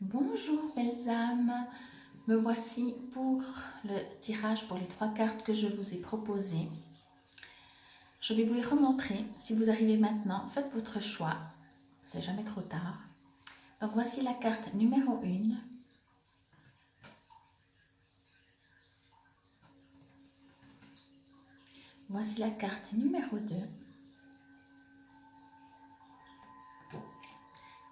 Bonjour belles âmes, me voici pour le tirage pour les 3 cartes que je vous ai proposées. Je vais vous les remontrer. Si vous arrivez maintenant, faites votre choix, c'est jamais trop tard. Donc voici la carte numéro 1. Voici la carte numéro 2.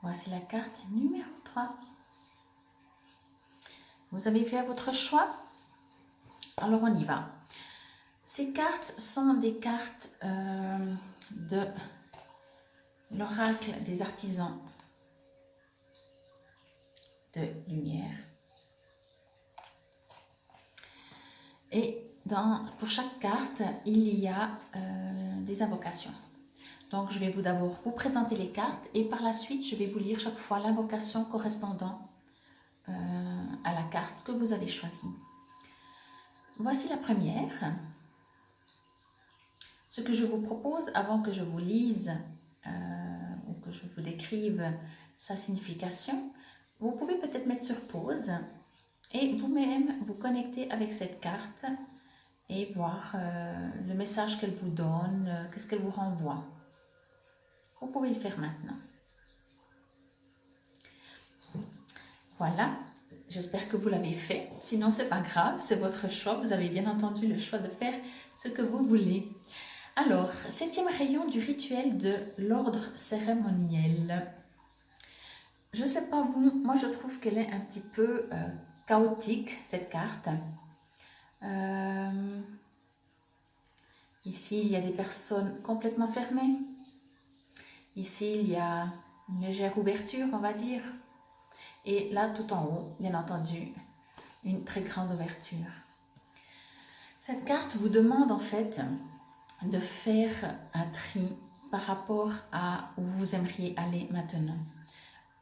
Voici la carte numéro 3. Vous avez fait votre choix? Alors on y va. Ces cartes sont des cartes de l'oracle des artisans de lumière. Et pour chaque carte, il y a des invocations. Donc, je vais d'abord vous présenter les cartes et par la suite, je vais vous lire chaque fois l'invocation correspondant à la carte que vous avez choisie. Voici la première. Ce que je vous propose, avant que je vous lise ou que je vous décrive sa signification, vous pouvez peut-être mettre sur pause et vous-même vous connecter avec cette carte et voir le message qu'elle vous donne, qu'est-ce qu'elle vous renvoie. Vous pouvez le faire maintenant. Voilà, j'espère que vous l'avez fait. Sinon, c'est pas grave, c'est votre choix. Vous avez bien entendu le choix de faire ce que vous voulez. Alors, 7e rayon du rituel de l'ordre cérémoniel. Je ne sais pas vous, moi je trouve qu'elle est un petit peu chaotique, cette carte. Ici, il y a des personnes complètement fermées. Ici, il y a une légère ouverture, on va dire. Et là, tout en haut, bien entendu, une très grande ouverture. Cette carte vous demande en fait de faire un tri par rapport à où vous aimeriez aller maintenant,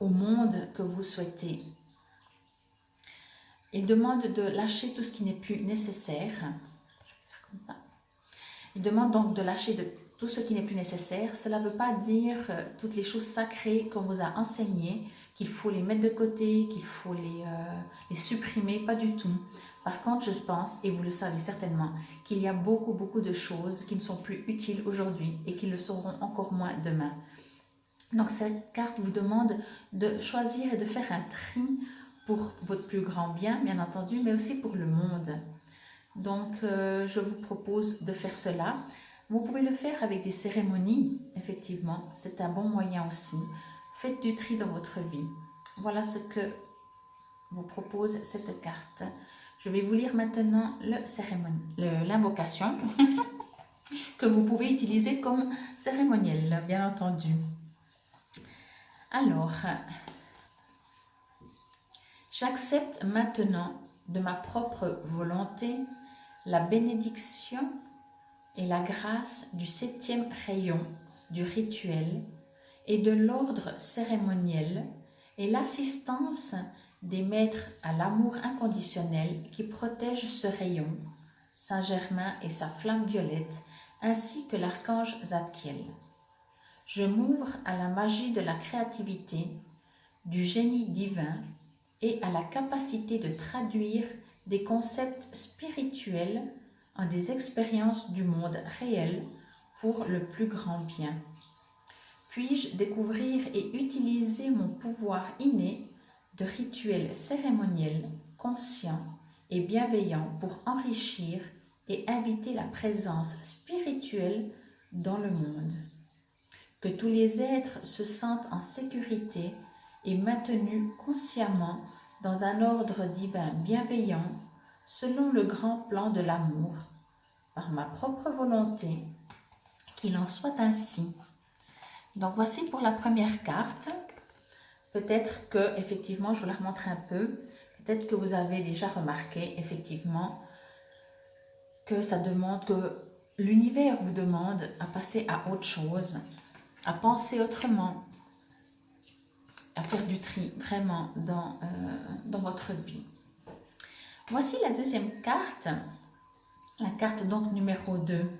au monde que vous souhaitez. Il demande de lâcher tout ce qui n'est plus nécessaire. Je vais faire comme ça. Il demande donc de lâcher tout ce qui n'est plus nécessaire. Cela ne veut pas dire toutes les choses sacrées qu'on vous a enseignées, qu'il faut les mettre de côté, qu'il faut les supprimer, pas du tout. Par contre, je pense, et vous le savez certainement, qu'il y a beaucoup de choses qui ne sont plus utiles aujourd'hui et qui le seront encore moins demain. Donc cette carte vous demande de choisir et de faire un tri pour votre plus grand bien, bien entendu, mais aussi pour le monde. Donc, je vous propose de faire cela. Vous pouvez le faire avec des cérémonies, effectivement, c'est un bon moyen aussi. Faites du tri dans votre vie. Voilà ce que vous propose cette carte. Je vais vous lire maintenant l'invocation que vous pouvez utiliser comme cérémoniel, bien entendu. Alors, j'accepte maintenant de ma propre volonté la bénédiction et la grâce du 7e rayon du rituel et de l'ordre cérémoniel et l'assistance des maîtres à l'amour inconditionnel qui protègent ce rayon, Saint Germain et sa flamme violette, ainsi que l'archange Zadkiel. Je m'ouvre à la magie de la créativité, du génie divin et à la capacité de traduire des concepts spirituels en des expériences du monde réel pour le plus grand bien. Puis-je découvrir et utiliser mon pouvoir inné de rituel cérémoniel, conscient et bienveillant pour enrichir et inviter la présence spirituelle dans le monde. Que tous les êtres se sentent en sécurité et maintenus consciemment dans un ordre divin bienveillant selon le grand plan de l'amour, par ma propre volonté, qu'il en soit ainsi. Donc voici pour la première carte. Peut-être que, effectivement, je vous la remontre un peu, peut-être que vous avez déjà remarqué, effectivement, que ça demande, que l'univers vous demande à passer à autre chose, à penser autrement, à faire du tri vraiment dans votre vie. Voici la deuxième carte, la carte donc numéro 2.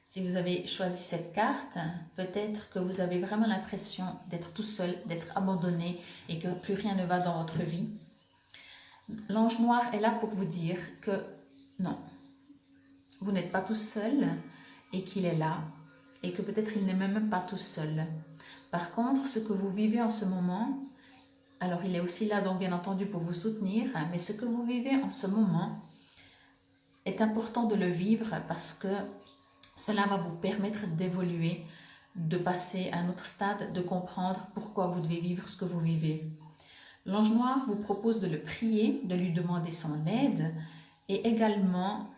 Si vous avez choisi cette carte, peut-être que vous avez vraiment l'impression d'être tout seul, d'être abandonné et que plus rien ne va dans votre vie. L'ange noir est là pour vous dire que non, vous n'êtes pas tout seul et qu'il est là et que peut-être il n'est même pas tout seul. Par contre, ce que vous vivez en ce moment, alors il est aussi là donc bien entendu pour vous soutenir, mais ce que vous vivez en ce moment est important de le vivre parce que cela va vous permettre d'évoluer, de passer à un autre stade, de comprendre pourquoi vous devez vivre ce que vous vivez. L'ange noir vous propose de le prier, de lui demander son aide et également,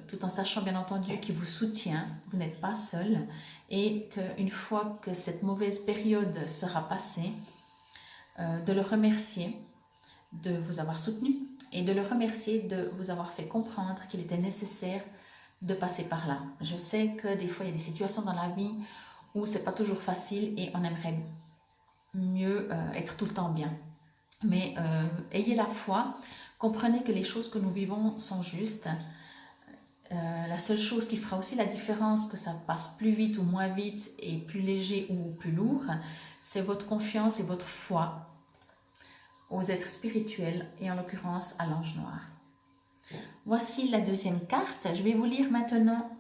tout en sachant bien entendu qu'il vous soutient, vous n'êtes pas seul et qu'une fois que cette mauvaise période sera passée, de le remercier de vous avoir soutenu et de le remercier de vous avoir fait comprendre qu'il était nécessaire de passer par là. Je sais que des fois il y a des situations dans la vie où c'est pas toujours facile et on aimerait mieux être tout le temps bien. Mais ayez la foi, comprenez que les choses que nous vivons sont justes. La seule chose qui fera aussi la différence, que ça passe plus vite ou moins vite et plus léger ou plus lourd, c'est votre confiance et votre foi aux êtres spirituels et en l'occurrence à l'ange noir. Voici la deuxième carte. Je vais vous lire maintenant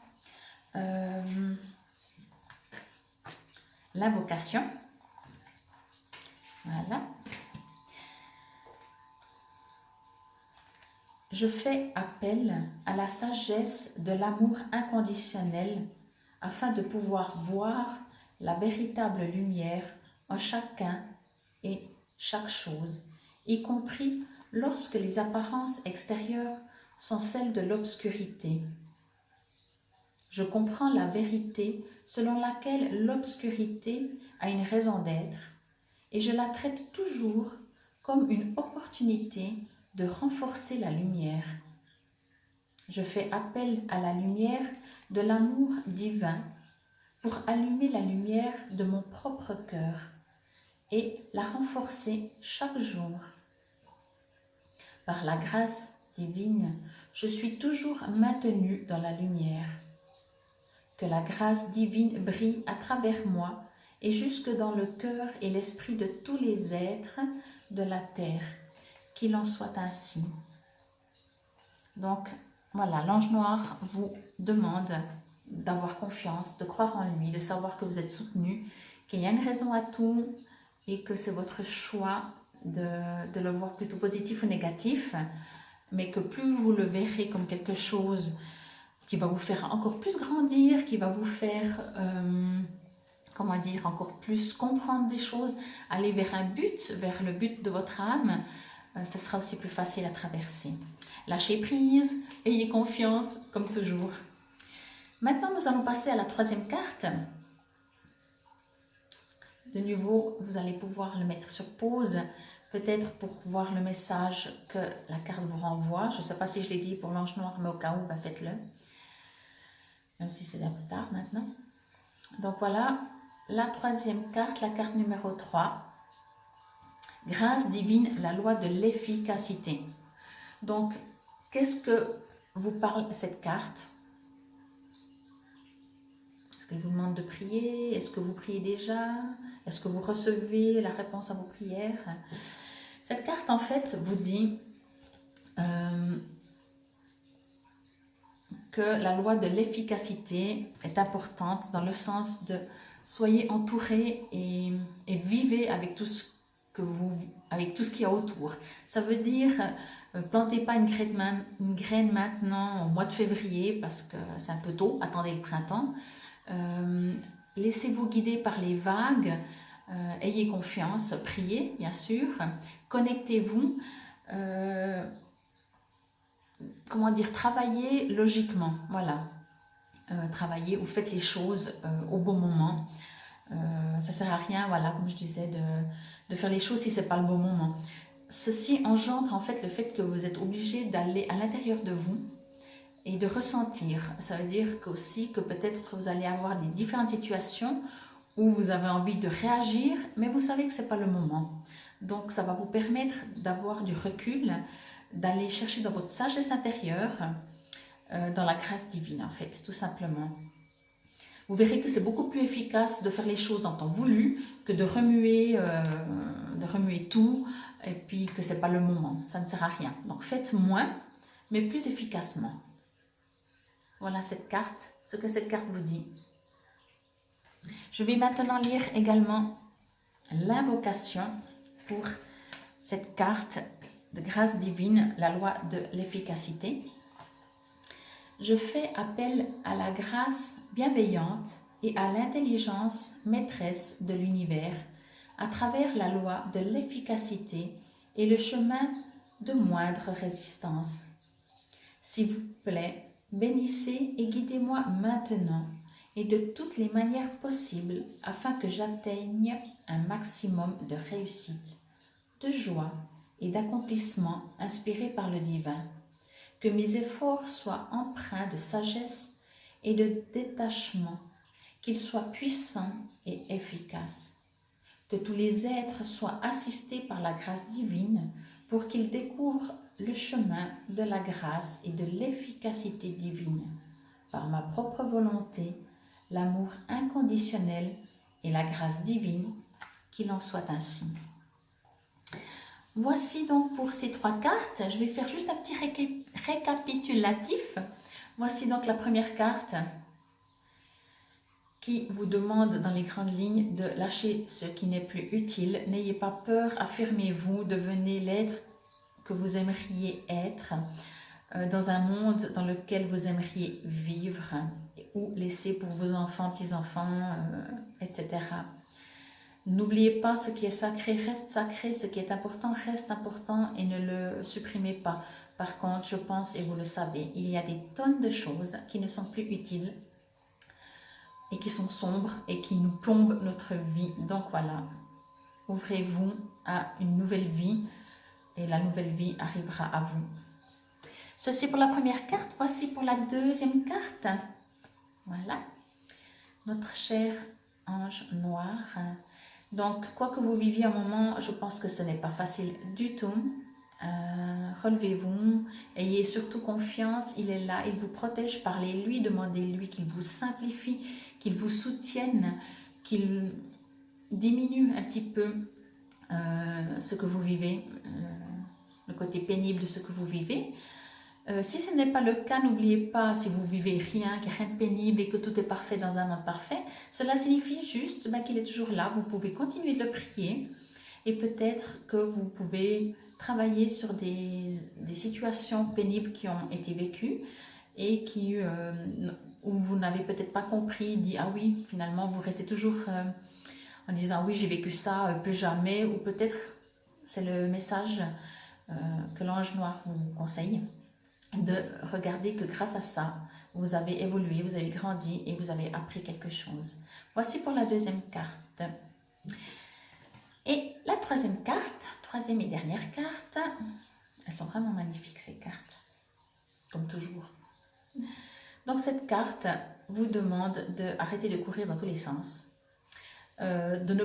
l'invocation. Voilà. Je fais appel à la sagesse de l'amour inconditionnel afin de pouvoir voir la véritable lumière en chacun et chaque chose, y compris lorsque les apparences extérieures sont celles de l'obscurité. Je comprends la vérité selon laquelle l'obscurité a une raison d'être et je la traite toujours comme une opportunité de renforcer la lumière. Je fais appel à la lumière de l'amour divin pour allumer la lumière de mon propre cœur et la renforcer chaque jour. Par la grâce divine, je suis toujours maintenue dans la lumière. Que la grâce divine brille à travers moi et jusque dans le cœur et l'esprit de tous les êtres de la terre. Qu'il en soit ainsi. Donc, voilà, l'ange noir vous demande d'avoir confiance, de croire en lui, de savoir que vous êtes soutenu, qu'il y a une raison à tout et que c'est votre choix de le voir plutôt positif ou négatif, mais que plus vous le verrez comme quelque chose qui va vous faire encore plus grandir, qui va vous faire, comment dire, encore plus comprendre des choses, aller vers un but, vers le but de votre âme, ce sera aussi plus facile à traverser. Lâchez prise, ayez confiance, comme toujours. Maintenant, nous allons passer à la troisième carte. De nouveau, vous allez pouvoir le mettre sur pause, peut-être pour voir le message que la carte vous renvoie. Je ne sais pas si je l'ai dit pour l'ange noir, mais au cas où, faites-le. Même si c'est un peu tard maintenant. Donc voilà, la troisième carte, la carte numéro 3. Grâce divine, la loi de l'efficacité. Donc, qu'est-ce que vous parle cette carte? Est-ce qu'elle vous demande de prier? Est-ce que vous priez déjà? Est-ce que vous recevez la réponse à vos prières? Cette carte, en fait, vous dit que la loi de l'efficacité est importante dans le sens de soyez entourés et vivez avec tout ce qu'il y a autour. Ça veut dire, plantez pas une graine maintenant au mois de février parce que c'est un peu tôt, attendez le printemps. Laissez-vous guider par les vagues, ayez confiance, priez bien sûr, connectez-vous, comment dire, travaillez logiquement, voilà. Travaillez ou faites les choses au bon moment. Ça sert à rien, voilà, comme je disais, de faire les choses si c'est pas le bon moment. Ceci engendre en fait le fait que vous êtes obligé d'aller à l'intérieur de vous et de ressentir. Ça veut dire aussi que peut-être vous allez avoir des différentes situations où vous avez envie de réagir, mais vous savez que c'est pas le moment. Donc ça va vous permettre d'avoir du recul, d'aller chercher dans votre sagesse intérieure, dans la grâce divine en fait, tout simplement. Vous verrez que c'est beaucoup plus efficace de faire les choses en temps voulu que de remuer tout et puis que ce n'est pas le moment. Ça ne sert à rien. Donc faites moins, mais plus efficacement. Voilà cette carte, ce que cette carte vous dit. Je vais maintenant lire également l'invocation pour cette carte de grâce divine, la loi de l'efficacité. Je fais appel à la grâce bienveillante et à l'intelligence maîtresse de l'univers à travers la loi de l'efficacité et le chemin de moindre résistance. S'il vous plaît, bénissez et guidez-moi maintenant et de toutes les manières possibles afin que j'atteigne un maximum de réussite, de joie et d'accomplissement inspirés par le divin. Que mes efforts soient empreints de sagesse et de détachement, qu'ils soient puissants et efficaces. Que tous les êtres soient assistés par la grâce divine pour qu'ils découvrent le chemin de la grâce et de l'efficacité divine, par ma propre volonté, l'amour inconditionnel et la grâce divine, qu'il en soit ainsi. Voici donc pour ces 3 cartes, je vais faire juste un petit récapitulatif. Voici donc la première carte qui vous demande dans les grandes lignes de lâcher ce qui n'est plus utile. N'ayez pas peur, affirmez-vous, devenez l'être que vous aimeriez être dans un monde dans lequel vous aimeriez vivre ou laisser pour vos enfants, petits-enfants, etc. N'oubliez pas, ce qui est sacré reste sacré, ce qui est important reste important et ne le supprimez pas. Par contre, je pense, et vous le savez, il y a des tonnes de choses qui ne sont plus utiles et qui sont sombres et qui nous plombent notre vie. Donc voilà, ouvrez-vous à une nouvelle vie et la nouvelle vie arrivera à vous. Ceci pour la première carte, voici pour la deuxième carte. Voilà, notre cher ange noir. Donc, quoi que vous viviez un moment, je pense que ce n'est pas facile du tout. Relevez-vous, ayez surtout confiance, il est là, il vous protège, parlez-lui, demandez-lui qu'il vous simplifie, qu'il vous soutienne, qu'il diminue un petit peu ce que vous vivez, le côté pénible de ce que vous vivez. Si ce n'est pas le cas, n'oubliez pas, si vous vivez rien, qu'il n'y a rien de pénible et que tout est parfait dans un monde parfait, cela signifie juste qu'il est toujours là, vous pouvez continuer de le prier et peut-être que vous pouvez travailler sur des situations pénibles qui ont été vécues et où vous n'avez peut-être pas compris, dit ah oui, finalement vous restez toujours en disant oui j'ai vécu ça, plus jamais, ou peut-être c'est le message que l'ange noir vous conseille, de regarder que grâce à ça, vous avez évolué, vous avez grandi et vous avez appris quelque chose. Voici pour la deuxième carte. Et la troisième carte, troisième et dernière carte, elles sont vraiment magnifiques ces cartes, comme toujours. Donc cette carte vous demande d'arrêter de courir dans tous les sens, de ne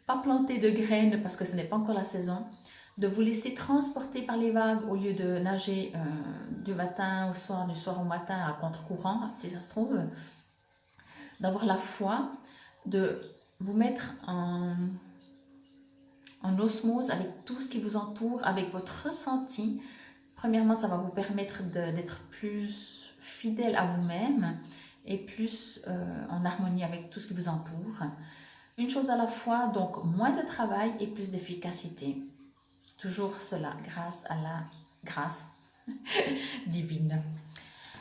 pas planter de graines parce que ce n'est pas encore la saison, de vous laisser transporter par les vagues au lieu de nager du matin au soir, du soir au matin à contre-courant, si ça se trouve, d'avoir la foi, de vous mettre en osmose avec tout ce qui vous entoure, avec votre ressenti. Premièrement, ça va vous permettre d'être plus fidèle à vous-même et plus en harmonie avec tout ce qui vous entoure. Une chose à la fois, donc moins de travail et plus d'efficacité. Toujours cela, grâce à la grâce divine.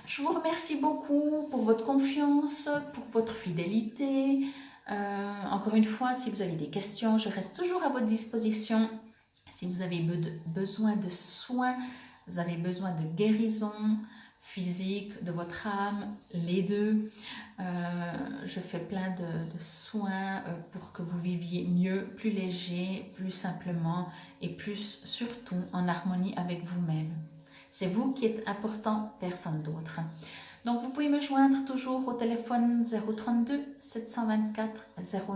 Je vous remercie beaucoup pour votre confiance, pour votre fidélité. Encore une fois, si vous avez des questions, je reste toujours à votre disposition. Si vous avez besoin de soins, vous avez besoin de guérison physique, de votre âme, les deux. Je fais plein de soins pour que vous viviez mieux, plus léger, plus simplement et plus surtout en harmonie avec vous-même. C'est vous qui êtes important, personne d'autre. Donc vous pouvez me joindre toujours au téléphone 032 724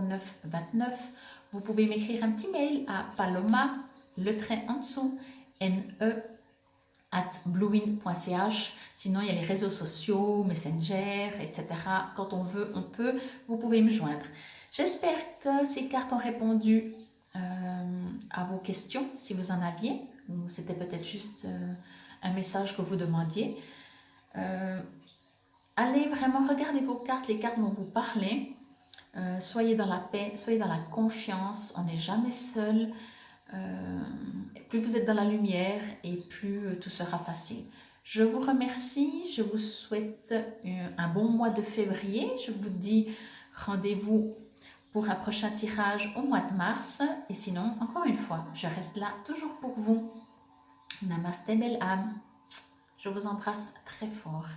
09 29. Vous pouvez m'écrire un petit mail à paloma, le trait en dessous, ne @bluewin.ch. Sinon, il y a les réseaux sociaux, Messenger, etc. Quand on veut, on peut. Vous pouvez me joindre. J'espère que ces cartes ont répondu à vos questions, si vous en aviez, ou c'était peut-être juste un message que vous demandiez. Allez vraiment regarder vos cartes, les cartes vont vous parler. Soyez dans la paix, soyez dans la confiance, on n'est jamais seul. Plus vous êtes dans la lumière et plus tout sera facile. Je vous remercie, je vous souhaite un bon mois de février. Je vous dis rendez-vous pour un prochain tirage au mois de mars. Et sinon, encore une fois, je reste là toujours pour vous. Namasté, belle âme. Je vous embrasse très fort.